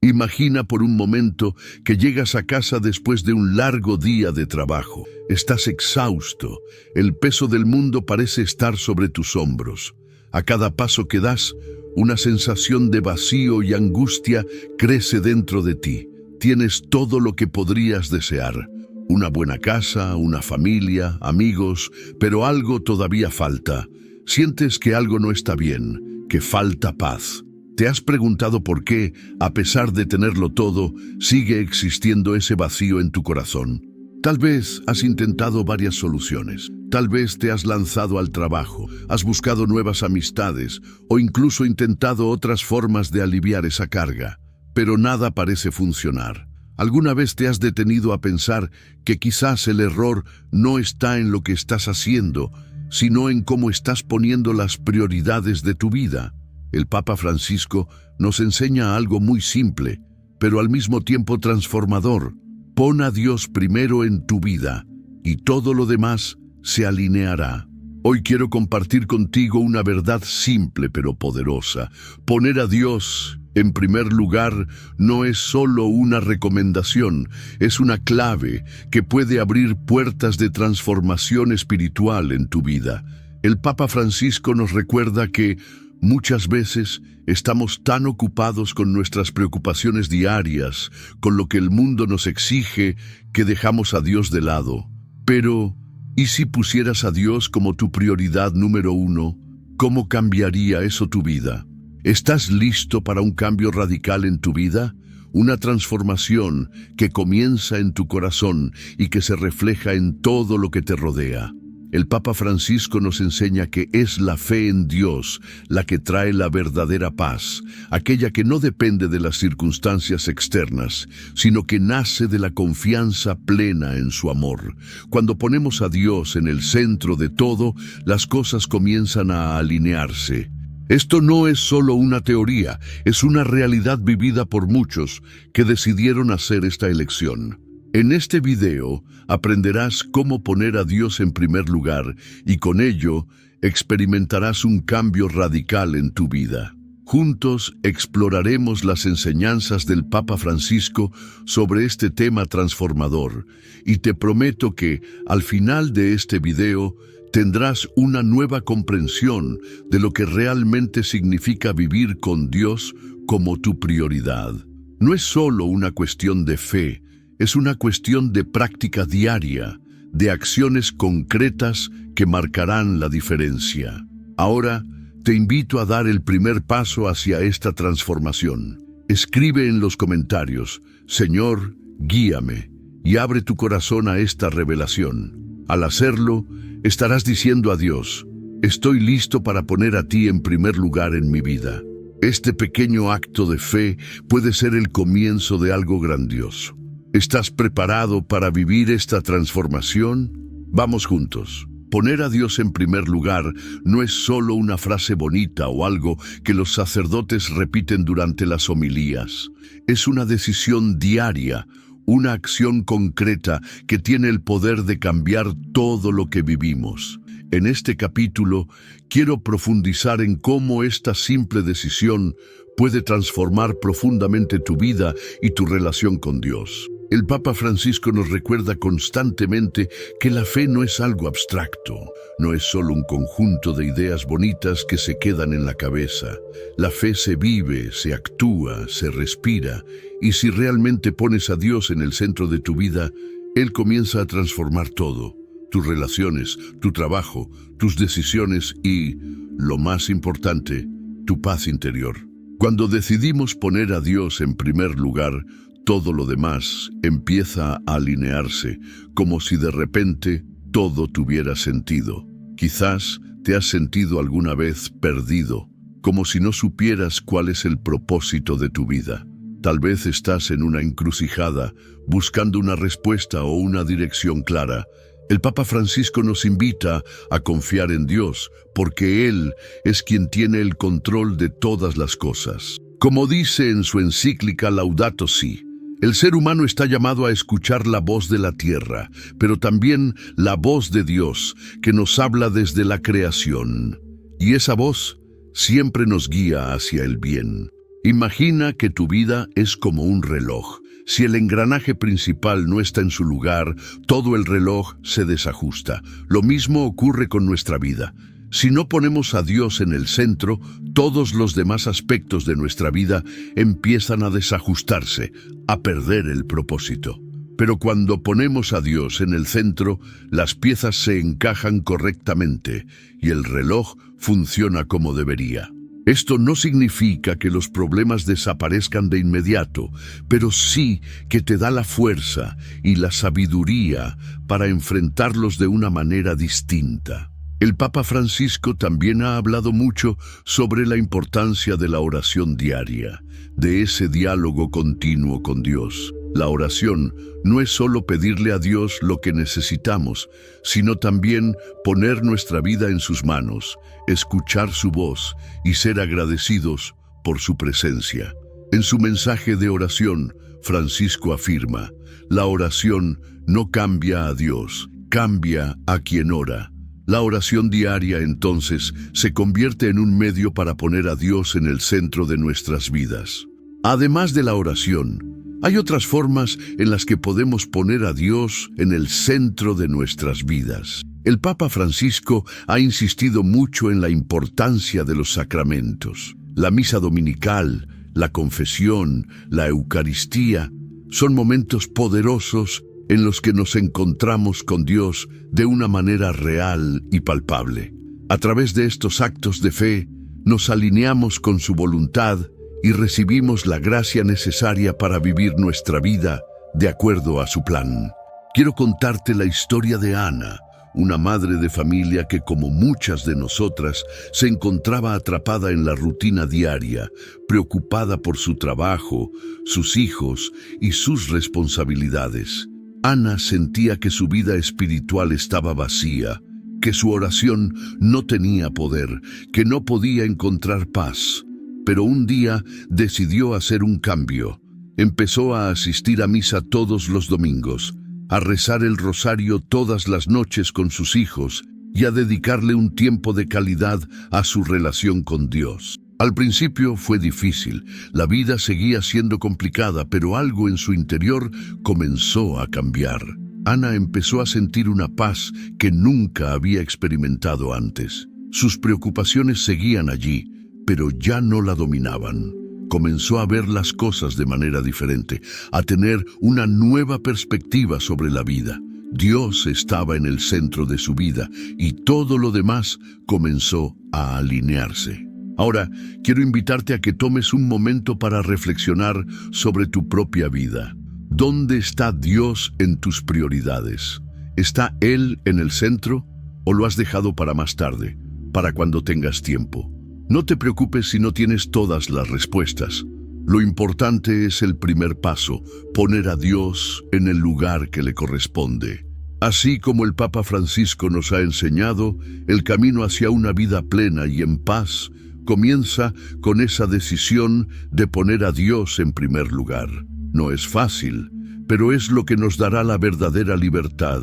Imagina por un momento que llegas a casa después de un largo día de trabajo. Estás exhausto, el peso del mundo parece estar sobre tus hombros. A cada paso que das, una sensación de vacío y angustia crece dentro de ti. Tienes todo lo que podrías desear. Una buena casa, una familia, amigos, pero algo todavía falta. Sientes que algo no está bien, que falta paz. ¿Te has preguntado por qué, a pesar de tenerlo todo, sigue existiendo ese vacío en tu corazón? Tal vez has intentado varias soluciones. Tal vez te has lanzado al trabajo, has buscado nuevas amistades o incluso intentado otras formas de aliviar esa carga. Pero nada parece funcionar. ¿Alguna vez te has detenido a pensar que quizás el error no está en lo que estás haciendo, sino en cómo estás poniendo las prioridades de tu vida? El Papa Francisco nos enseña algo muy simple, pero al mismo tiempo transformador. Pon a Dios primero en tu vida y todo lo demás se alineará. Hoy quiero compartir contigo una verdad simple pero poderosa. Poner a Dios en primer lugar no es solo una recomendación, es una clave que puede abrir puertas de transformación espiritual en tu vida. El Papa Francisco nos recuerda que muchas veces estamos tan ocupados con nuestras preocupaciones diarias, con lo que el mundo nos exige, que dejamos a Dios de lado. Pero, ¿y si pusieras a Dios como tu prioridad número uno? ¿Cómo cambiaría eso tu vida? ¿Estás listo para un cambio radical en tu vida? Una transformación que comienza en tu corazón y que se refleja en todo lo que te rodea. El Papa Francisco nos enseña que es la fe en Dios la que trae la verdadera paz, aquella que no depende de las circunstancias externas, sino que nace de la confianza plena en su amor. Cuando ponemos a Dios en el centro de todo, las cosas comienzan a alinearse. Esto no es solo una teoría, es una realidad vivida por muchos que decidieron hacer esta elección. En este video aprenderás cómo poner a Dios en primer lugar y con ello experimentarás un cambio radical en tu vida. Juntos exploraremos las enseñanzas del Papa Francisco sobre este tema transformador y te prometo que al final de este video tendrás una nueva comprensión de lo que realmente significa vivir con Dios como tu prioridad. No es solo una cuestión de fe, es una cuestión de práctica diaria, de acciones concretas que marcarán la diferencia. Ahora, te invito a dar el primer paso hacia esta transformación. Escribe en los comentarios, Señor, guíame, y abre tu corazón a esta revelación. Al hacerlo, estarás diciendo a Dios, estoy listo para poner a ti en primer lugar en mi vida. Este pequeño acto de fe puede ser el comienzo de algo grandioso. ¿Estás preparado para vivir esta transformación? Vamos juntos. Poner a Dios en primer lugar no es solo una frase bonita o algo que los sacerdotes repiten durante las homilías. Es una decisión diaria, una acción concreta que tiene el poder de cambiar todo lo que vivimos. En este capítulo, quiero profundizar en cómo esta simple decisión puede transformar profundamente tu vida y tu relación con Dios. El Papa Francisco nos recuerda constantemente que la fe no es algo abstracto, no es solo un conjunto de ideas bonitas que se quedan en la cabeza. La fe se vive, se actúa, se respira, y si realmente pones a Dios en el centro de tu vida, Él comienza a transformar todo: tus relaciones, tu trabajo, tus decisiones y, lo más importante, tu paz interior. Cuando decidimos poner a Dios en primer lugar, todo lo demás empieza a alinearse, como si de repente todo tuviera sentido. Quizás te has sentido alguna vez perdido, como si no supieras cuál es el propósito de tu vida. Tal vez estás en una encrucijada, buscando una respuesta o una dirección clara. El Papa Francisco nos invita a confiar en Dios, porque Él es quien tiene el control de todas las cosas. Como dice en su encíclica Laudato Si, el ser humano está llamado a escuchar la voz de la tierra, pero también la voz de Dios, que nos habla desde la creación. Y esa voz siempre nos guía hacia el bien. Imagina que tu vida es como un reloj. Si el engranaje principal no está en su lugar, todo el reloj se desajusta. Lo mismo ocurre con nuestra vida. Si no ponemos a Dios en el centro, todos los demás aspectos de nuestra vida empiezan a desajustarse, a perder el propósito. Pero cuando ponemos a Dios en el centro, las piezas se encajan correctamente y el reloj funciona como debería. Esto no significa que los problemas desaparezcan de inmediato, pero sí que te da la fuerza y la sabiduría para enfrentarlos de una manera distinta. El Papa Francisco también ha hablado mucho sobre la importancia de la oración diaria, de ese diálogo continuo con Dios. La oración no es solo pedirle a Dios lo que necesitamos, sino también poner nuestra vida en sus manos, escuchar su voz y ser agradecidos por su presencia. En su mensaje de oración, Francisco afirma: la oración no cambia a Dios, cambia a quien ora. La oración diaria, entonces, se convierte en un medio para poner a Dios en el centro de nuestras vidas. Además de la oración, hay otras formas en las que podemos poner a Dios en el centro de nuestras vidas. El Papa Francisco ha insistido mucho en la importancia de los sacramentos. La misa dominical, la confesión, la Eucaristía, son momentos poderosos en los que nos encontramos con Dios de una manera real y palpable. A través de estos actos de fe, nos alineamos con su voluntad y recibimos la gracia necesaria para vivir nuestra vida de acuerdo a su plan. Quiero contarte la historia de Ana, una madre de familia que, como muchas de nosotras, se encontraba atrapada en la rutina diaria, preocupada por su trabajo, sus hijos y sus responsabilidades. Ana sentía que su vida espiritual estaba vacía, que su oración no tenía poder, que no podía encontrar paz. Pero un día decidió hacer un cambio. Empezó a asistir a misa todos los domingos, a rezar el rosario todas las noches con sus hijos y a dedicarle un tiempo de calidad a su relación con Dios. Al principio fue difícil, la vida seguía siendo complicada, pero algo en su interior comenzó a cambiar. Ana empezó a sentir una paz que nunca había experimentado antes. Sus preocupaciones seguían allí, pero ya no la dominaban. Comenzó a ver las cosas de manera diferente, a tener una nueva perspectiva sobre la vida. Dios estaba en el centro de su vida y todo lo demás comenzó a alinearse. Ahora, quiero invitarte a que tomes un momento para reflexionar sobre tu propia vida. ¿Dónde está Dios en tus prioridades? ¿Está Él en el centro o lo has dejado para más tarde, para cuando tengas tiempo? No te preocupes si no tienes todas las respuestas. Lo importante es el primer paso, poner a Dios en el lugar que le corresponde. Así como el Papa Francisco nos ha enseñado, el camino hacia una vida plena y en paz comienza con esa decisión de poner a Dios en primer lugar. No es fácil, pero es lo que nos dará la verdadera libertad,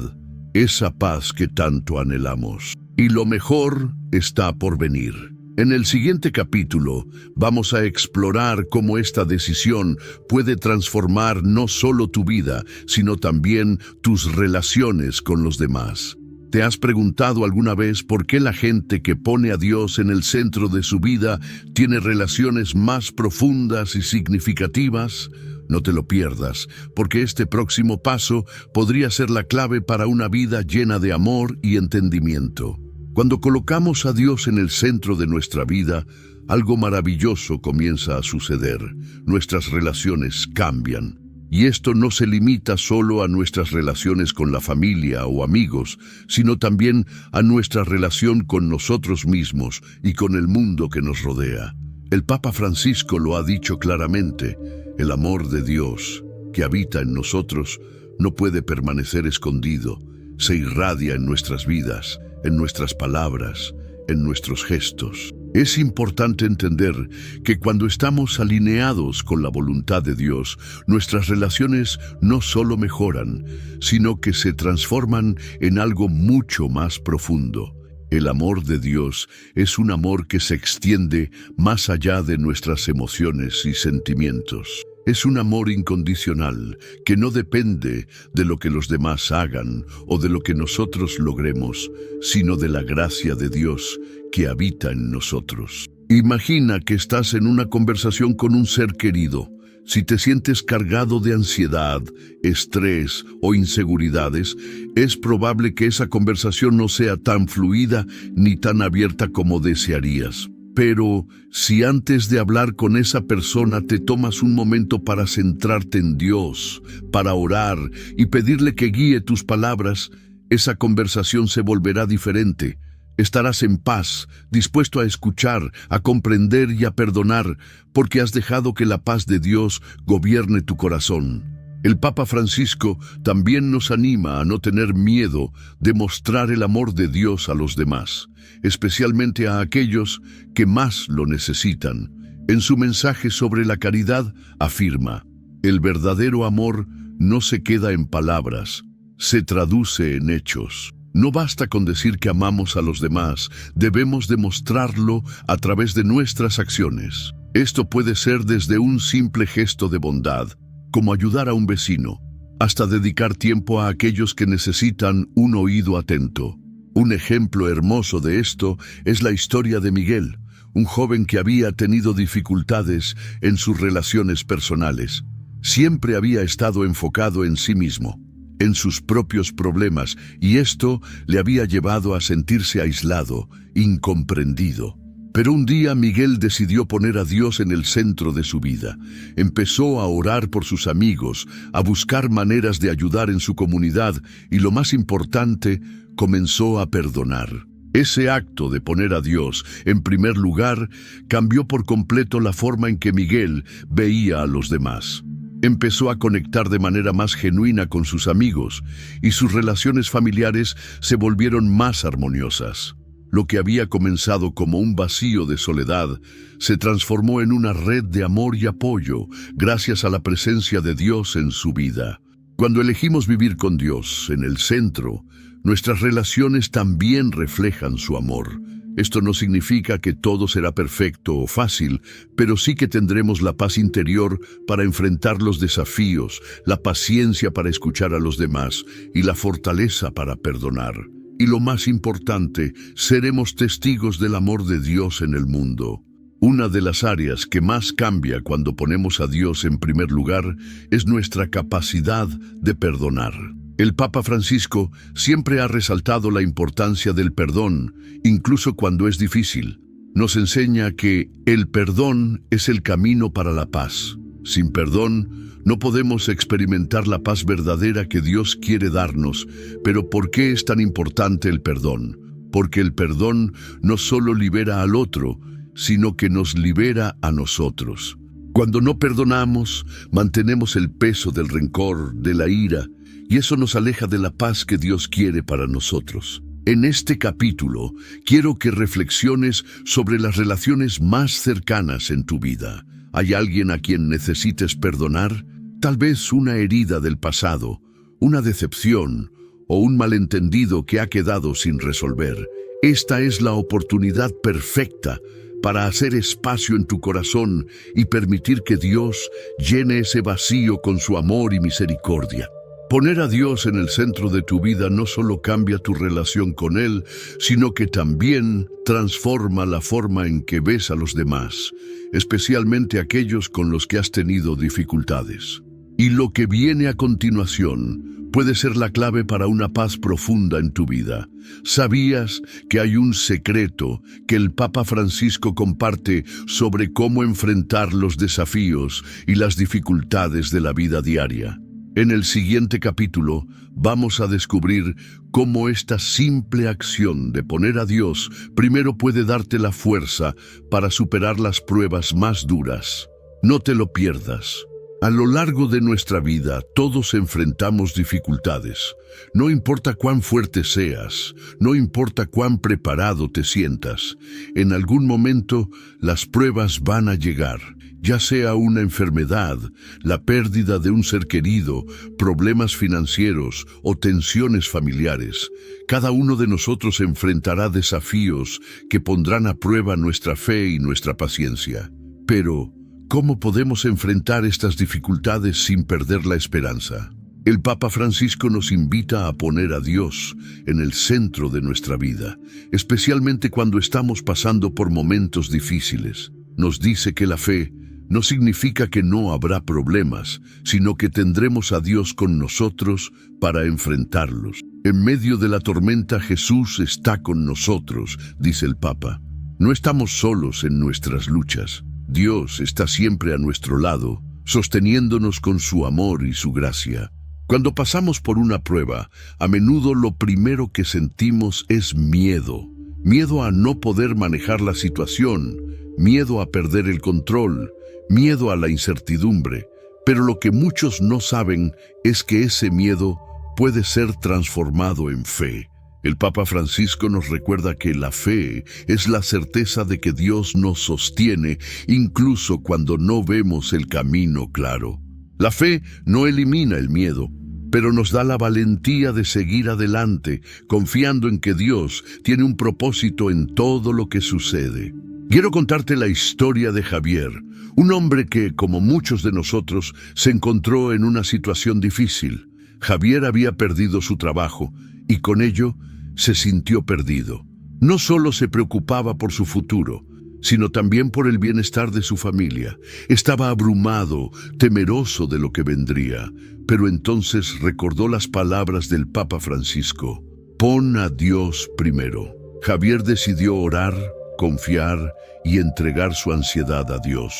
esa paz que tanto anhelamos. Y lo mejor está por venir. En el siguiente capítulo vamos a explorar cómo esta decisión puede transformar no solo tu vida, sino también tus relaciones con los demás. ¿Te has preguntado alguna vez por qué la gente que pone a Dios en el centro de su vida tiene relaciones más profundas y significativas? No te lo pierdas, porque este próximo paso podría ser la clave para una vida llena de amor y entendimiento. Cuando colocamos a Dios en el centro de nuestra vida, algo maravilloso comienza a suceder. Nuestras relaciones cambian. Y esto no se limita solo a nuestras relaciones con la familia o amigos, sino también a nuestra relación con nosotros mismos y con el mundo que nos rodea. El Papa Francisco lo ha dicho claramente: el amor de Dios que habita en nosotros no puede permanecer escondido, se irradia en nuestras vidas, en nuestras palabras, en nuestros gestos. Es importante entender que cuando estamos alineados con la voluntad de Dios, nuestras relaciones no solo mejoran, sino que se transforman en algo mucho más profundo. El amor de Dios es un amor que se extiende más allá de nuestras emociones y sentimientos. Es un amor incondicional que no depende de lo que los demás hagan o de lo que nosotros logremos, sino de la gracia de Dios que habita en nosotros. Imagina que estás en una conversación con un ser querido. Si te sientes cargado de ansiedad, estrés o inseguridades, es probable que esa conversación no sea tan fluida ni tan abierta como desearías. Pero si antes de hablar con esa persona te tomas un momento para centrarte en Dios, para orar y pedirle que guíe tus palabras, esa conversación se volverá diferente. Estarás en paz, dispuesto a escuchar, a comprender y a perdonar, porque has dejado que la paz de Dios gobierne tu corazón. El Papa Francisco también nos anima a no tener miedo de mostrar el amor de Dios a los demás, especialmente a aquellos que más lo necesitan. En su mensaje sobre la caridad afirma: el verdadero amor no se queda en palabras, se traduce en hechos. No basta con decir que amamos a los demás, debemos demostrarlo a través de nuestras acciones. Esto puede ser desde un simple gesto de bondad, como ayudar a un vecino, hasta dedicar tiempo a aquellos que necesitan un oído atento. Un ejemplo hermoso de esto es la historia de Miguel, un joven que había tenido dificultades en sus relaciones personales. Siempre había estado enfocado en sí mismo, en sus propios problemas, y esto le había llevado a sentirse aislado, incomprendido. Pero un día Miguel decidió poner a Dios en el centro de su vida. Empezó a orar por sus amigos, a buscar maneras de ayudar en su comunidad y, lo más importante, comenzó a perdonar. Ese acto de poner a Dios en primer lugar cambió por completo la forma en que Miguel veía a los demás. Empezó a conectar de manera más genuina con sus amigos y sus relaciones familiares se volvieron más armoniosas. Lo que había comenzado como un vacío de soledad se transformó en una red de amor y apoyo gracias a la presencia de Dios en su vida. Cuando elegimos vivir con Dios en el centro, nuestras relaciones también reflejan su amor. Esto no significa que todo será perfecto o fácil, pero sí que tendremos la paz interior para enfrentar los desafíos, la paciencia para escuchar a los demás y la fortaleza para perdonar. Y lo más importante, seremos testigos del amor de Dios en el mundo. Una de las áreas que más cambia cuando ponemos a Dios en primer lugar es nuestra capacidad de perdonar. El Papa Francisco siempre ha resaltado la importancia del perdón, incluso cuando es difícil. Nos enseña que el perdón es el camino para la paz. Sin perdón, no podemos experimentar la paz verdadera que Dios quiere darnos. Pero ¿por qué es tan importante el perdón? Porque el perdón no solo libera al otro, sino que nos libera a nosotros. Cuando no perdonamos, mantenemos el peso del rencor, de la ira, y eso nos aleja de la paz que Dios quiere para nosotros. En este capítulo, quiero que reflexiones sobre las relaciones más cercanas en tu vida. ¿Hay alguien a quien necesites perdonar? Tal vez una herida del pasado, una decepción o un malentendido que ha quedado sin resolver. Esta es la oportunidad perfecta para hacer espacio en tu corazón y permitir que Dios llene ese vacío con su amor y misericordia. Poner a Dios en el centro de tu vida no solo cambia tu relación con Él, sino que también transforma la forma en que ves a los demás, especialmente aquellos con los que has tenido dificultades. Y lo que viene a continuación puede ser la clave para una paz profunda en tu vida. ¿Sabías que hay un secreto que el Papa Francisco comparte sobre cómo enfrentar los desafíos y las dificultades de la vida diaria? En el siguiente capítulo vamos a descubrir cómo esta simple acción de poner a Dios primero puede darte la fuerza para superar las pruebas más duras. No te lo pierdas. A lo largo de nuestra vida todos enfrentamos dificultades. No importa cuán fuerte seas, no importa cuán preparado te sientas, en algún momento las pruebas van a llegar. Ya sea una enfermedad, la pérdida de un ser querido, problemas financieros o tensiones familiares, cada uno de nosotros enfrentará desafíos que pondrán a prueba nuestra fe y nuestra paciencia. Pero, ¿cómo podemos enfrentar estas dificultades sin perder la esperanza? El Papa Francisco nos invita a poner a Dios en el centro de nuestra vida, especialmente cuando estamos pasando por momentos difíciles. Nos dice que la fe no significa que no habrá problemas, sino que tendremos a Dios con nosotros para enfrentarlos. En medio de la tormenta, Jesús está con nosotros, dice el Papa. No estamos solos en nuestras luchas. Dios está siempre a nuestro lado, sosteniéndonos con su amor y su gracia. Cuando pasamos por una prueba, a menudo lo primero que sentimos es miedo. Miedo a no poder manejar la situación, miedo a perder el control, miedo a la incertidumbre. Pero lo que muchos no saben es que ese miedo puede ser transformado en fe. El Papa Francisco nos recuerda que la fe es la certeza de que Dios nos sostiene incluso cuando no vemos el camino claro. La fe no elimina el miedo, pero nos da la valentía de seguir adelante, confiando en que Dios tiene un propósito en todo lo que sucede. Quiero contarte la historia de Javier, un hombre que, como muchos de nosotros, se encontró en una situación difícil. Javier había perdido su trabajo y con ello se sintió perdido. No solo se preocupaba por su futuro, sino también por el bienestar de su familia. Estaba abrumado, temeroso de lo que vendría, pero entonces recordó las palabras del Papa Francisco: pon a Dios primero. Javier decidió orar, confiar y entregar su ansiedad a Dios.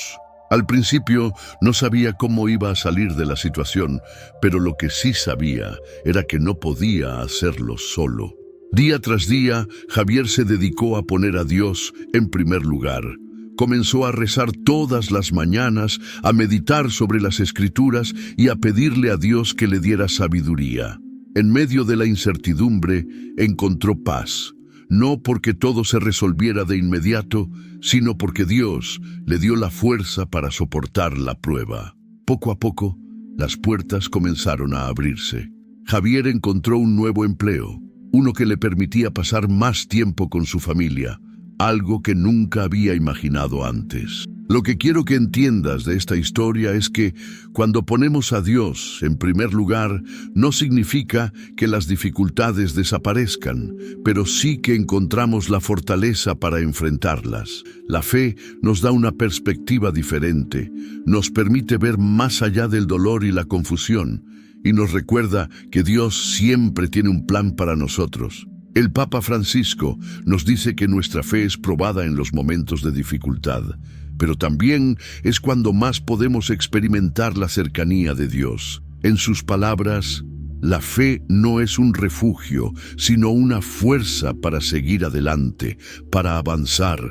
Al principio no sabía cómo iba a salir de la situación, pero lo que sí sabía era que no podía hacerlo solo. Día tras día, Javier se dedicó a poner a Dios en primer lugar. Comenzó a rezar todas las mañanas, a meditar sobre las Escrituras y a pedirle a Dios que le diera sabiduría. En medio de la incertidumbre, encontró paz. No porque todo se resolviera de inmediato, sino porque Dios le dio la fuerza para soportar la prueba. Poco a poco, las puertas comenzaron a abrirse. Javier encontró un nuevo empleo, uno que le permitía pasar más tiempo con su familia, algo que nunca había imaginado antes. Lo que quiero que entiendas de esta historia es que cuando ponemos a Dios en primer lugar, no significa que las dificultades desaparezcan, pero sí que encontramos la fortaleza para enfrentarlas. La fe nos da una perspectiva diferente, nos permite ver más allá del dolor y la confusión, y nos recuerda que Dios siempre tiene un plan para nosotros. El Papa Francisco nos dice que nuestra fe es probada en los momentos de dificultad, pero también es cuando más podemos experimentar la cercanía de Dios. En sus palabras, la fe no es un refugio, sino una fuerza para seguir adelante, para avanzar,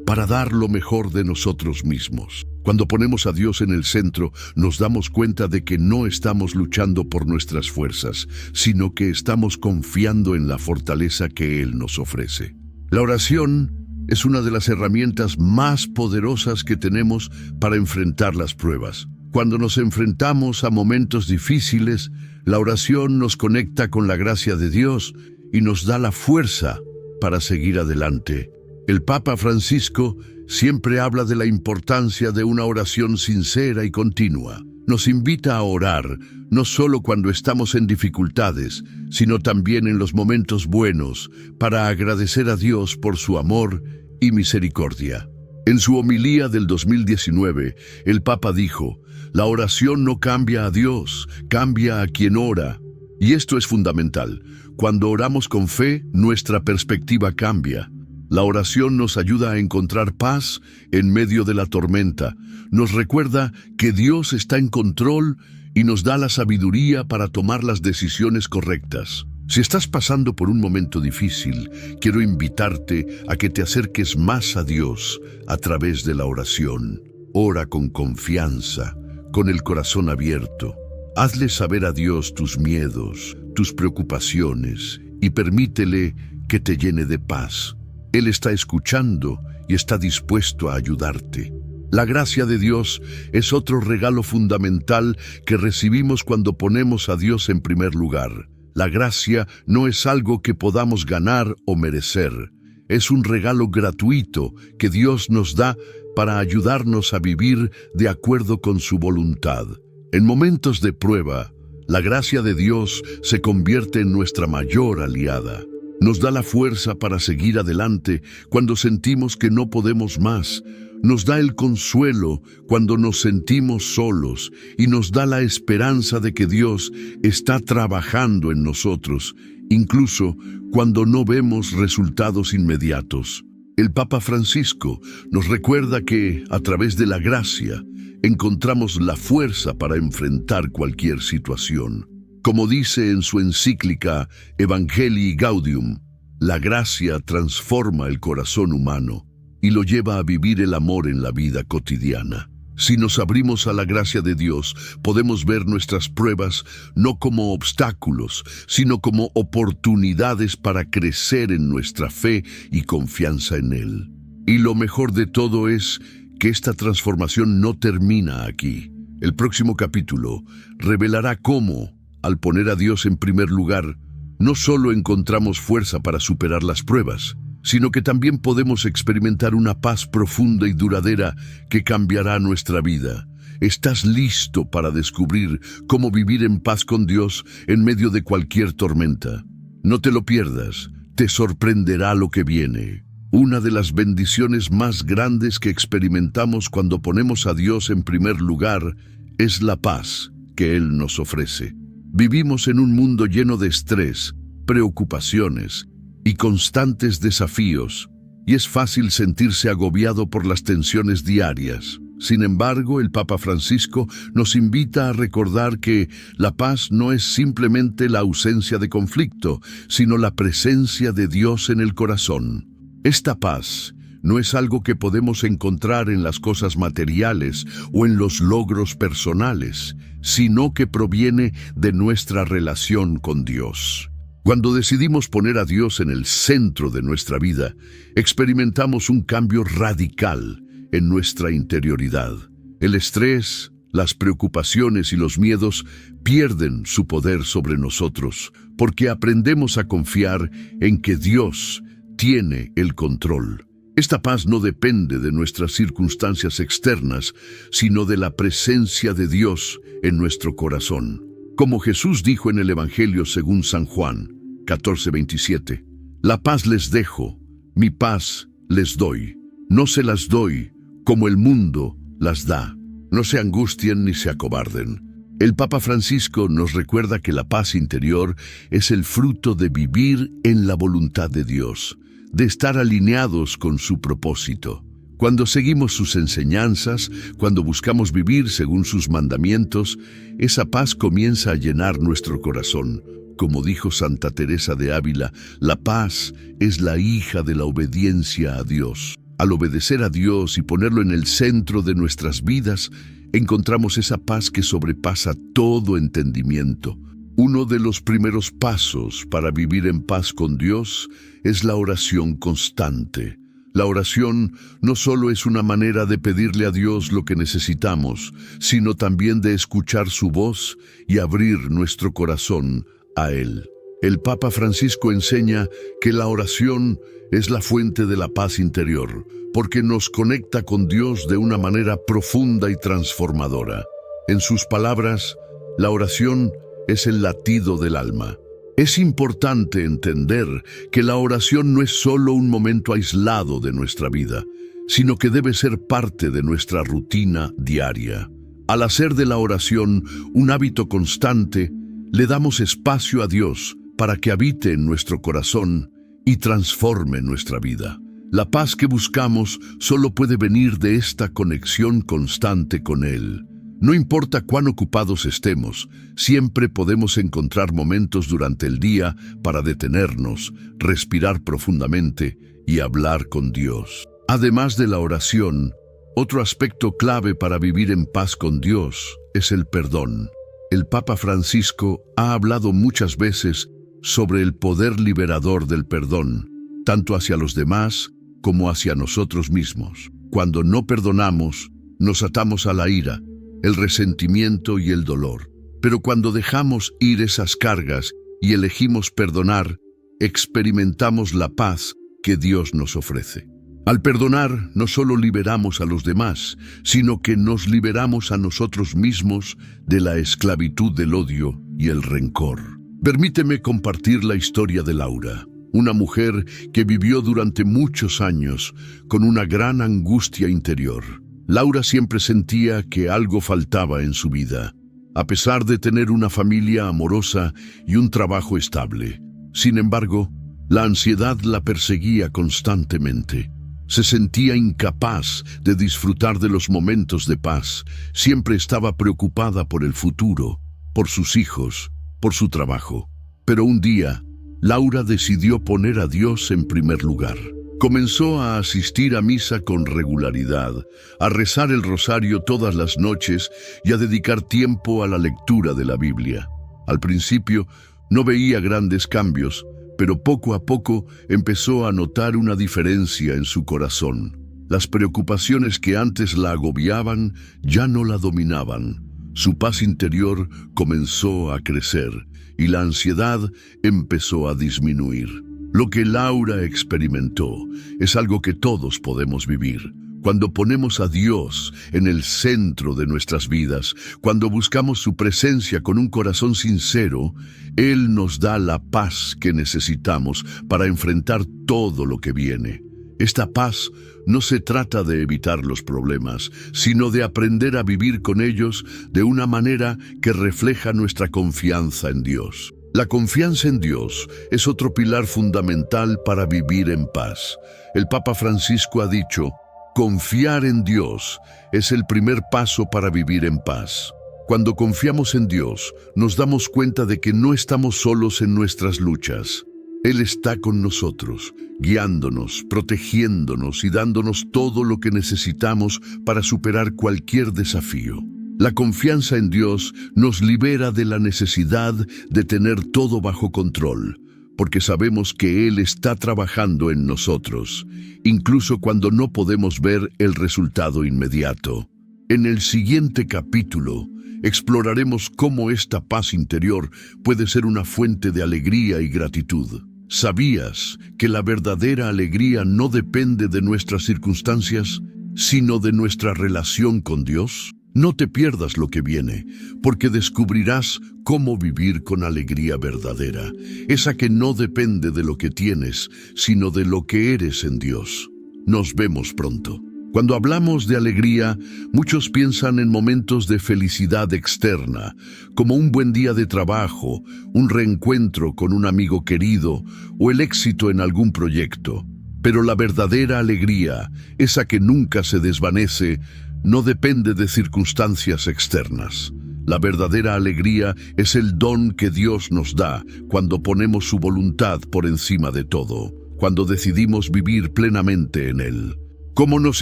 para dar lo mejor de nosotros mismos. Cuando ponemos a Dios en el centro, nos damos cuenta de que no estamos luchando por nuestras fuerzas, sino que estamos confiando en la fortaleza que Él nos ofrece. La oración es una de las herramientas más poderosas que tenemos para enfrentar las pruebas. Cuando nos enfrentamos a momentos difíciles, la oración nos conecta con la gracia de Dios y nos da la fuerza para seguir adelante. El Papa Francisco siempre habla de la importancia de una oración sincera y continua. Nos invita a orar, no solo cuando estamos en dificultades, sino también en los momentos buenos, para agradecer a Dios por su amor y misericordia. En su homilía del 2019, el Papa dijo: la oración no cambia a Dios, cambia a quien ora. Y esto es fundamental. Cuando oramos con fe, nuestra perspectiva cambia. La oración nos ayuda a encontrar paz en medio de la tormenta. Nos recuerda que Dios está en control y nos da la sabiduría para tomar las decisiones correctas. Si estás pasando por un momento difícil, quiero invitarte a que te acerques más a Dios a través de la oración. Ora con confianza, con el corazón abierto. Hazle saber a Dios tus miedos, tus preocupaciones y permítele que te llene de paz. Él está escuchando y está dispuesto a ayudarte. La gracia de Dios es otro regalo fundamental que recibimos cuando ponemos a Dios en primer lugar. La gracia no es algo que podamos ganar o merecer. Es un regalo gratuito que Dios nos da para ayudarnos a vivir de acuerdo con su voluntad. En momentos de prueba, la gracia de Dios se convierte en nuestra mayor aliada. Nos da la fuerza para seguir adelante cuando sentimos que no podemos más. Nos da el consuelo cuando nos sentimos solos y nos da la esperanza de que Dios está trabajando en nosotros, incluso cuando no vemos resultados inmediatos. El Papa Francisco nos recuerda que, a través de la gracia, encontramos la fuerza para enfrentar cualquier situación. Como dice en su encíclica Evangelii Gaudium, la gracia transforma el corazón humano y lo lleva a vivir el amor en la vida cotidiana. Si nos abrimos a la gracia de Dios, podemos ver nuestras pruebas no como obstáculos, sino como oportunidades para crecer en nuestra fe y confianza en Él. Y lo mejor de todo es que esta transformación no termina aquí. El próximo capítulo revelará cómo, al poner a Dios en primer lugar, no solo encontramos fuerza para superar las pruebas, sino que también podemos experimentar una paz profunda y duradera que cambiará nuestra vida. ¿Estás listo para descubrir cómo vivir en paz con Dios en medio de cualquier tormenta? No te lo pierdas, te sorprenderá lo que viene. Una de las bendiciones más grandes que experimentamos cuando ponemos a Dios en primer lugar es la paz que Él nos ofrece. Vivimos en un mundo lleno de estrés, preocupaciones y constantes desafíos, y es fácil sentirse agobiado por las tensiones diarias. Sin embargo, el Papa Francisco nos invita a recordar que la paz no es simplemente la ausencia de conflicto, sino la presencia de Dios en el corazón. Esta paz no es algo que podemos encontrar en las cosas materiales o en los logros personales, sino que proviene de nuestra relación con Dios. Cuando decidimos poner a Dios en el centro de nuestra vida, experimentamos un cambio radical en nuestra interioridad. El estrés, las preocupaciones y los miedos pierden su poder sobre nosotros, porque aprendemos a confiar en que Dios tiene el control. Esta paz no depende de nuestras circunstancias externas, sino de la presencia de Dios en nuestro corazón. Como Jesús dijo en el Evangelio según San Juan 14:27, la paz les dejo, mi paz les doy. No se las doy como el mundo las da. No se angustien ni se acobarden. El Papa Francisco nos recuerda que la paz interior es el fruto de vivir en la voluntad de Dios, de estar alineados con su propósito. Cuando seguimos sus enseñanzas, cuando buscamos vivir según sus mandamientos, esa paz comienza a llenar nuestro corazón. Como dijo Santa Teresa de Ávila, la paz es la hija de la obediencia a Dios. Al obedecer a Dios y ponerlo en el centro de nuestras vidas, encontramos esa paz que sobrepasa todo entendimiento. Uno de los primeros pasos para vivir en paz con Dios es la oración constante. La oración no solo es una manera de pedirle a Dios lo que necesitamos, sino también de escuchar su voz y abrir nuestro corazón a Él. El Papa Francisco enseña que la oración es la fuente de la paz interior, porque nos conecta con Dios de una manera profunda y transformadora. En sus palabras, la oración es el latido del alma. Es importante entender que la oración no es solo un momento aislado de nuestra vida, sino que debe ser parte de nuestra rutina diaria. Al hacer de la oración un hábito constante, le damos espacio a Dios para que habite en nuestro corazón y transforme nuestra vida. La paz que buscamos solo puede venir de esta conexión constante con Él. No importa cuán ocupados estemos, siempre podemos encontrar momentos durante el día para detenernos, respirar profundamente y hablar con Dios. Además de la oración, otro aspecto clave para vivir en paz con Dios es el perdón. El Papa Francisco ha hablado muchas veces sobre el poder liberador del perdón, tanto hacia los demás como hacia nosotros mismos. Cuando no perdonamos, nos atamos a la ira, el resentimiento y el dolor. Pero cuando dejamos ir esas cargas y elegimos perdonar, experimentamos la paz que Dios nos ofrece. Al perdonar, no solo liberamos a los demás, sino que nos liberamos a nosotros mismos de la esclavitud del odio y el rencor. Permíteme compartir la historia de Laura, una mujer que vivió durante muchos años con una gran angustia interior. Laura siempre sentía que algo faltaba en su vida, a pesar de tener una familia amorosa y un trabajo estable. Sin embargo, la ansiedad la perseguía constantemente. Se sentía incapaz de disfrutar de los momentos de paz. Siempre estaba preocupada por el futuro, por sus hijos, por su trabajo. Pero un día, Laura decidió poner a Dios en primer lugar. Comenzó a asistir a misa con regularidad, a rezar el rosario todas las noches y a dedicar tiempo a la lectura de la Biblia. Al principio, no veía grandes cambios, pero poco a poco empezó a notar una diferencia en su corazón. Las preocupaciones que antes la agobiaban ya no la dominaban. Su paz interior comenzó a crecer y la ansiedad empezó a disminuir. Lo que Laura experimentó es algo que todos podemos vivir. Cuando ponemos a Dios en el centro de nuestras vidas, cuando buscamos su presencia con un corazón sincero, Él nos da la paz que necesitamos para enfrentar todo lo que viene. Esta paz no se trata de evitar los problemas, sino de aprender a vivir con ellos de una manera que refleja nuestra confianza en Dios. La confianza en Dios es otro pilar fundamental para vivir en paz. El Papa Francisco ha dicho: confiar en Dios es el primer paso para vivir en paz. Cuando confiamos en Dios, nos damos cuenta de que no estamos solos en nuestras luchas. Él está con nosotros, guiándonos, protegiéndonos y dándonos todo lo que necesitamos para superar cualquier desafío. La confianza en Dios nos libera de la necesidad de tener todo bajo control, porque sabemos que Él está trabajando en nosotros, incluso cuando no podemos ver el resultado inmediato. En el siguiente capítulo, exploraremos cómo esta paz interior puede ser una fuente de alegría y gratitud. ¿Sabías que la verdadera alegría no depende de nuestras circunstancias, sino de nuestra relación con Dios? No te pierdas lo que viene, porque descubrirás cómo vivir con alegría verdadera, esa que no depende de lo que tienes, sino de lo que eres en Dios. Nos vemos pronto. Cuando hablamos de alegría, muchos piensan en momentos de felicidad externa, como un buen día de trabajo, un reencuentro con un amigo querido o el éxito en algún proyecto. Pero la verdadera alegría, esa que nunca se desvanece, no depende de circunstancias externas. La verdadera alegría es el don que Dios nos da cuando ponemos su voluntad por encima de todo, cuando decidimos vivir plenamente en Él. Como nos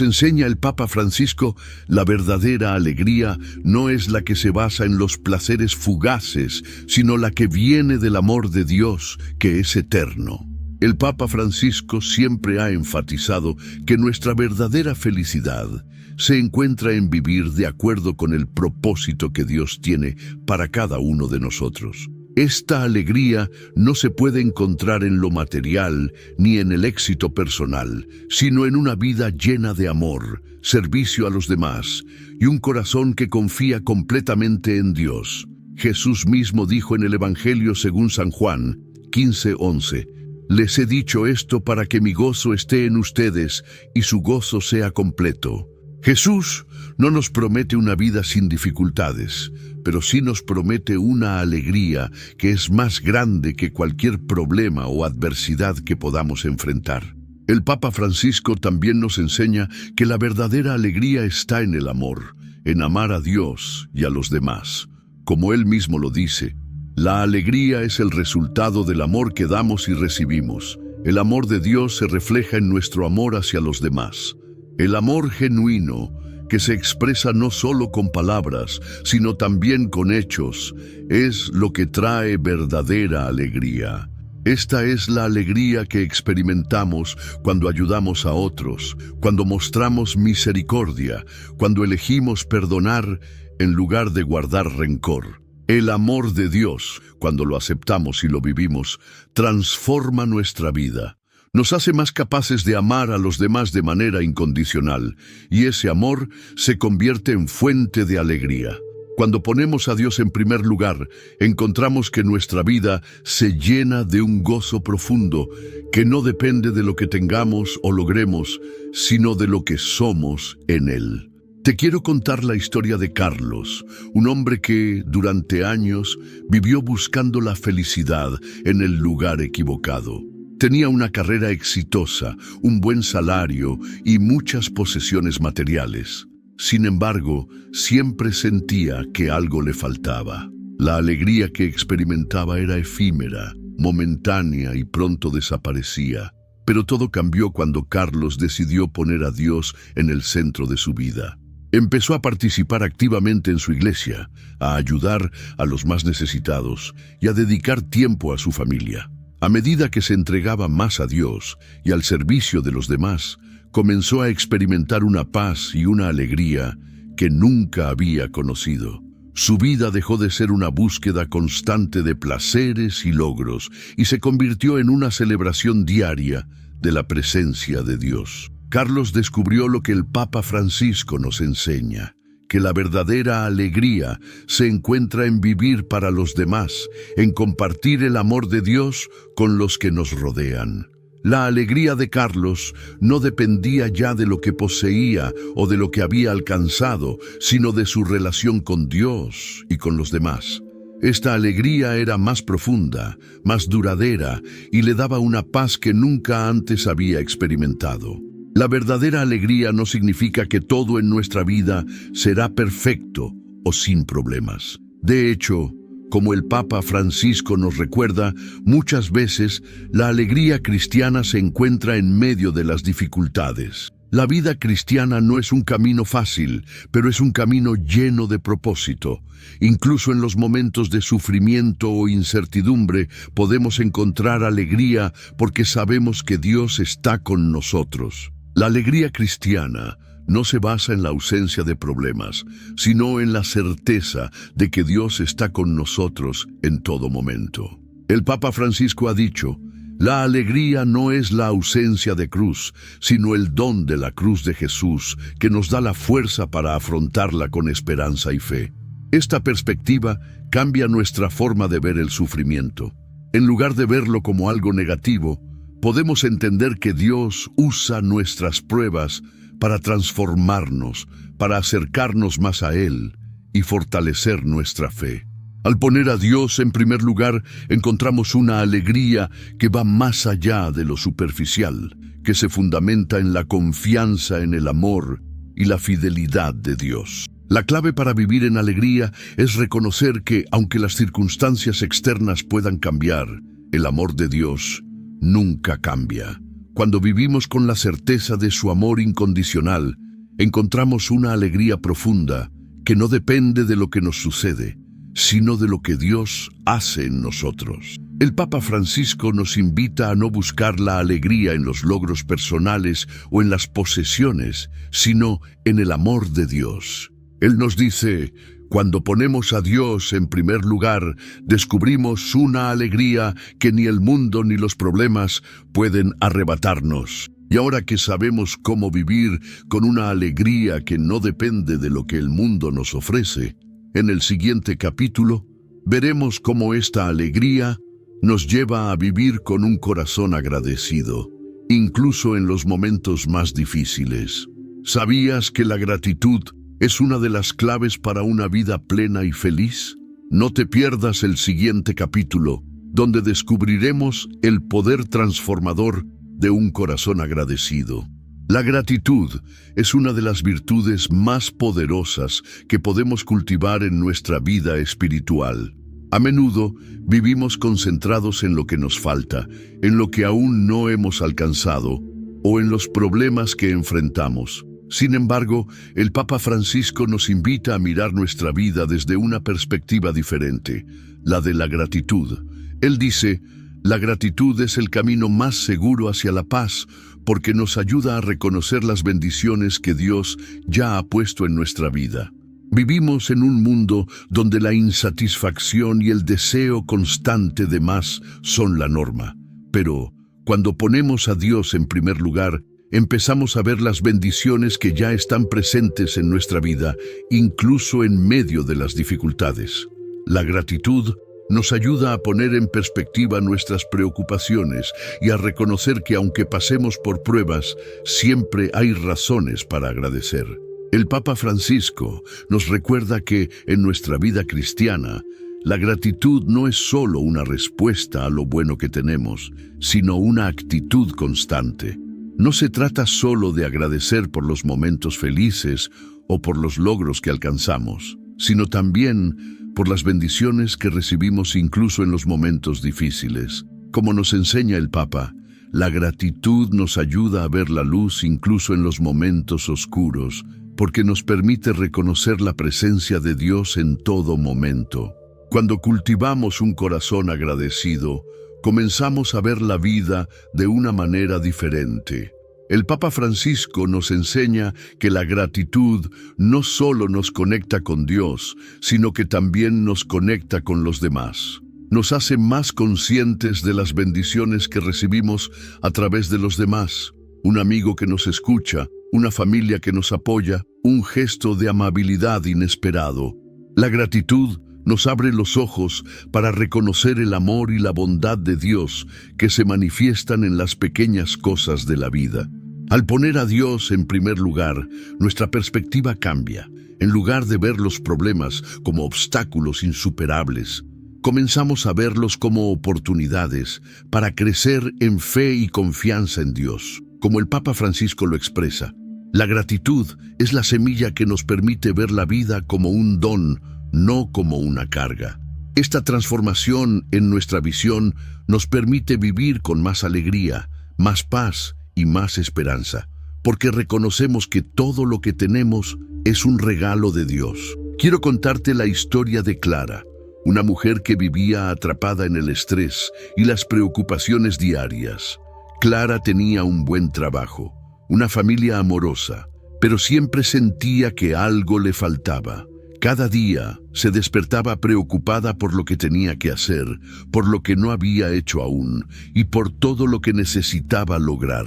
enseña el Papa Francisco, la verdadera alegría no es la que se basa en los placeres fugaces, sino la que viene del amor de Dios, que es eterno. El Papa Francisco siempre ha enfatizado que nuestra verdadera felicidad se encuentra en vivir de acuerdo con el propósito que Dios tiene para cada uno de nosotros. Esta alegría no se puede encontrar en lo material ni en el éxito personal, sino en una vida llena de amor, servicio a los demás y un corazón que confía completamente en Dios. Jesús mismo dijo en el Evangelio según San Juan 15:11, «Les he dicho esto para que mi gozo esté en ustedes y su gozo sea completo». Jesús no nos promete una vida sin dificultades, pero sí nos promete una alegría que es más grande que cualquier problema o adversidad que podamos enfrentar. El Papa Francisco también nos enseña que la verdadera alegría está en el amor, en amar a Dios y a los demás. Como él mismo lo dice, la alegría es el resultado del amor que damos y recibimos. El amor de Dios se refleja en nuestro amor hacia los demás. El amor genuino, que se expresa no solo con palabras, sino también con hechos, es lo que trae verdadera alegría. Esta es la alegría que experimentamos cuando ayudamos a otros, cuando mostramos misericordia, cuando elegimos perdonar en lugar de guardar rencor. El amor de Dios, cuando lo aceptamos y lo vivimos, transforma nuestra vida. Nos hace más capaces de amar a los demás de manera incondicional, y ese amor se convierte en fuente de alegría. Cuando ponemos a Dios en primer lugar, encontramos que nuestra vida se llena de un gozo profundo que no depende de lo que tengamos o logremos, sino de lo que somos en Él. Te quiero contar la historia de Carlos, un hombre que, durante años, vivió buscando la felicidad en el lugar equivocado. Tenía una carrera exitosa, un buen salario y muchas posesiones materiales. Sin embargo, siempre sentía que algo le faltaba. La alegría que experimentaba era efímera, momentánea y pronto desaparecía. Pero todo cambió cuando Carlos decidió poner a Dios en el centro de su vida. Empezó a participar activamente en su iglesia, a ayudar a los más necesitados y a dedicar tiempo a su familia. A medida que se entregaba más a Dios y al servicio de los demás, comenzó a experimentar una paz y una alegría que nunca había conocido. Su vida dejó de ser una búsqueda constante de placeres y logros y se convirtió en una celebración diaria de la presencia de Dios. Carlos descubrió lo que el Papa Francisco nos enseña, que la verdadera alegría se encuentra en vivir para los demás, en compartir el amor de Dios con los que nos rodean. La alegría de Carlos no dependía ya de lo que poseía o de lo que había alcanzado, sino de su relación con Dios y con los demás. Esta alegría era más profunda, más duradera y le daba una paz que nunca antes había experimentado. La verdadera alegría no significa que todo en nuestra vida será perfecto o sin problemas. De hecho, como el Papa Francisco nos recuerda, muchas veces la alegría cristiana se encuentra en medio de las dificultades. La vida cristiana no es un camino fácil, pero es un camino lleno de propósito. Incluso en los momentos de sufrimiento o incertidumbre podemos encontrar alegría porque sabemos que Dios está con nosotros. La alegría cristiana no se basa en la ausencia de problemas, sino en la certeza de que Dios está con nosotros en todo momento. El Papa Francisco ha dicho: la alegría no es la ausencia de cruz, sino el don de la cruz de Jesús, que nos da la fuerza para afrontarla con esperanza y fe. Esta perspectiva cambia nuestra forma de ver el sufrimiento. En lugar de verlo como algo negativo, podemos entender que Dios usa nuestras pruebas para transformarnos, para acercarnos más a Él y fortalecer nuestra fe. Al poner a Dios en primer lugar, encontramos una alegría que va más allá de lo superficial, que se fundamenta en la confianza en el amor y la fidelidad de Dios. La clave para vivir en alegría es reconocer que, aunque las circunstancias externas puedan cambiar, el amor de Dios nunca cambia. Cuando vivimos con la certeza de su amor incondicional, encontramos una alegría profunda que no depende de lo que nos sucede, sino de lo que Dios hace en nosotros. El Papa Francisco nos invita a no buscar la alegría en los logros personales o en las posesiones, sino en el amor de Dios. Él nos dice: cuando ponemos a Dios en primer lugar, descubrimos una alegría que ni el mundo ni los problemas pueden arrebatarnos. Y ahora que sabemos cómo vivir con una alegría que no depende de lo que el mundo nos ofrece, en el siguiente capítulo veremos cómo esta alegría nos lleva a vivir con un corazón agradecido, incluso en los momentos más difíciles. ¿Sabías que la gratitud es una de las claves para una vida plena y feliz? No te pierdas el siguiente capítulo, donde descubriremos el poder transformador de un corazón agradecido. La gratitud es una de las virtudes más poderosas que podemos cultivar en nuestra vida espiritual. A menudo vivimos concentrados en lo que nos falta, en lo que aún no hemos alcanzado o en los problemas que enfrentamos. Sin embargo, el Papa Francisco nos invita a mirar nuestra vida desde una perspectiva diferente, la de la gratitud. Él dice: La gratitud es el camino más seguro hacia la paz, porque nos ayuda a reconocer las bendiciones que Dios ya ha puesto en nuestra vida. Vivimos en un mundo donde la insatisfacción y el deseo constante de más son la norma. Pero cuando ponemos a Dios en primer lugar, empezamos a ver las bendiciones que ya están presentes en nuestra vida, incluso en medio de las dificultades. La gratitud nos ayuda a poner en perspectiva nuestras preocupaciones y a reconocer que aunque pasemos por pruebas, siempre hay razones para agradecer. El Papa Francisco nos recuerda que en nuestra vida cristiana, la gratitud no es solo una respuesta a lo bueno que tenemos, sino una actitud constante. No se trata solo de agradecer por los momentos felices o por los logros que alcanzamos, sino también por las bendiciones que recibimos incluso en los momentos difíciles. Como nos enseña el Papa, la gratitud nos ayuda a ver la luz incluso en los momentos oscuros, porque nos permite reconocer la presencia de Dios en todo momento. Cuando cultivamos un corazón agradecido, comenzamos a ver la vida de una manera diferente. El Papa Francisco nos enseña que la gratitud no solo nos conecta con Dios, sino que también nos conecta con los demás. Nos hace más conscientes de las bendiciones que recibimos a través de los demás. Un amigo que nos escucha, una familia que nos apoya, un gesto de amabilidad inesperado. La gratitud nos abre los ojos para reconocer el amor y la bondad de Dios que se manifiestan en las pequeñas cosas de la vida. Al poner a Dios en primer lugar, nuestra perspectiva cambia. En lugar de ver los problemas como obstáculos insuperables, comenzamos a verlos como oportunidades para crecer en fe y confianza en Dios. Como el Papa Francisco lo expresa, la gratitud es la semilla que nos permite ver la vida como un don, no como una carga. Esta transformación en nuestra visión nos permite vivir con más alegría, más paz y más esperanza, porque reconocemos que todo lo que tenemos es un regalo de Dios. Quiero contarte la historia de Clara, una mujer que vivía atrapada en el estrés y las preocupaciones diarias. Clara tenía un buen trabajo, una familia amorosa, pero siempre sentía que algo le faltaba. Cada día se despertaba preocupada por lo que tenía que hacer, por lo que no había hecho aún y por todo lo que necesitaba lograr.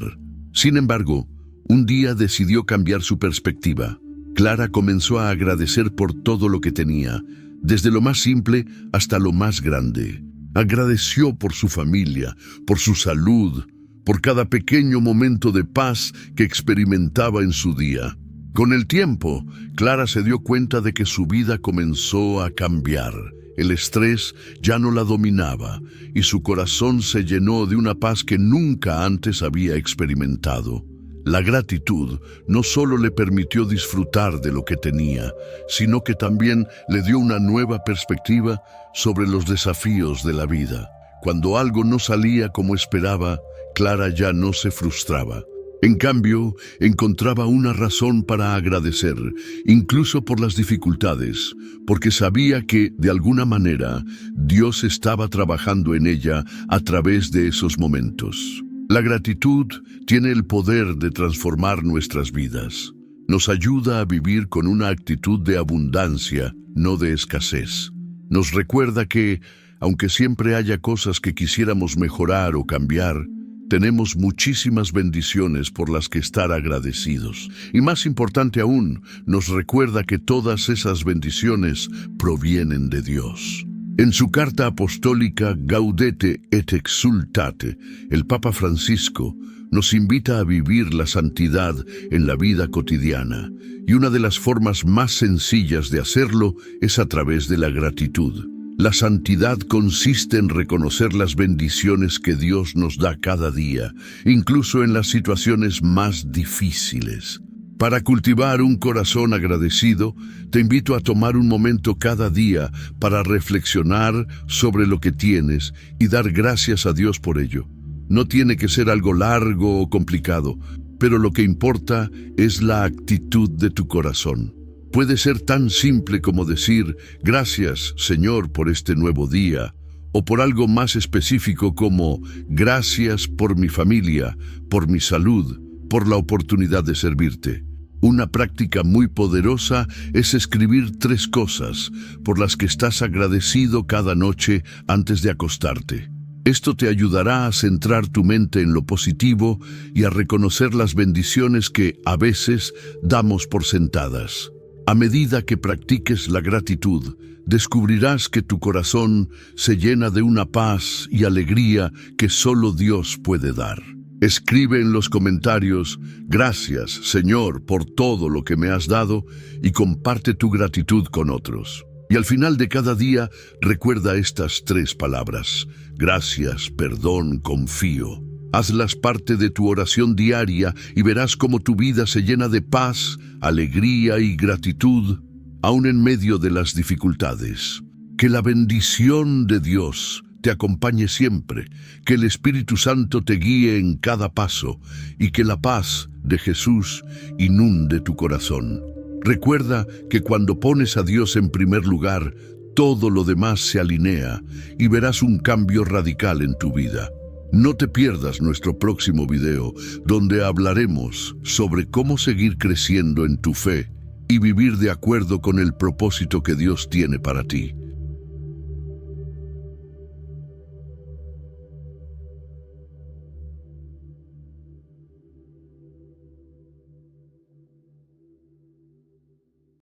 Sin embargo, un día decidió cambiar su perspectiva. Clara comenzó a agradecer por todo lo que tenía, desde lo más simple hasta lo más grande. Agradeció por su familia, por su salud, por cada pequeño momento de paz que experimentaba en su día. Con el tiempo, Clara se dio cuenta de que su vida comenzó a cambiar. El estrés ya no la dominaba y su corazón se llenó de una paz que nunca antes había experimentado. La gratitud no solo le permitió disfrutar de lo que tenía, sino que también le dio una nueva perspectiva sobre los desafíos de la vida. Cuando algo no salía como esperaba, Clara ya no se frustraba. En cambio, encontraba una razón para agradecer, incluso por las dificultades, porque sabía que, de alguna manera, Dios estaba trabajando en ella a través de esos momentos. La gratitud tiene el poder de transformar nuestras vidas. Nos ayuda a vivir con una actitud de abundancia, no de escasez. Nos recuerda que, aunque siempre haya cosas que quisiéramos mejorar o cambiar, tenemos muchísimas bendiciones por las que estar agradecidos. Y más importante aún, nos recuerda que todas esas bendiciones provienen de Dios. En su carta apostólica Gaudete et Exsultate, el Papa Francisco nos invita a vivir la santidad en la vida cotidiana, y una de las formas más sencillas de hacerlo es a través de la gratitud. La santidad consiste en reconocer las bendiciones que Dios nos da cada día, incluso en las situaciones más difíciles. Para cultivar un corazón agradecido, te invito a tomar un momento cada día para reflexionar sobre lo que tienes y dar gracias a Dios por ello. No tiene que ser algo largo o complicado, pero lo que importa es la actitud de tu corazón. Puede ser tan simple como decir, gracias, Señor, por este nuevo día, o por algo más específico como gracias por mi familia, por mi salud, por la oportunidad de servirte. Una práctica muy poderosa es escribir 3 cosas por las que estás agradecido cada noche antes de acostarte. Esto te ayudará a centrar tu mente en lo positivo y a reconocer las bendiciones que, a veces, damos por sentadas. A medida que practiques la gratitud, descubrirás que tu corazón se llena de una paz y alegría que solo Dios puede dar. Escribe en los comentarios, gracias, Señor, por todo lo que me has dado, y comparte tu gratitud con otros. Y al final de cada día, recuerda estas 3 palabras: gracias, perdón, confío. Hazlas parte de tu oración diaria y verás cómo tu vida se llena de paz, alegría y gratitud, aun en medio de las dificultades. Que la bendición de Dios te acompañe siempre, que el Espíritu Santo te guíe en cada paso y que la paz de Jesús inunde tu corazón. Recuerda que cuando pones a Dios en primer lugar, todo lo demás se alinea y verás un cambio radical en tu vida. No te pierdas nuestro próximo video, donde hablaremos sobre cómo seguir creciendo en tu fe y vivir de acuerdo con el propósito que Dios tiene para ti.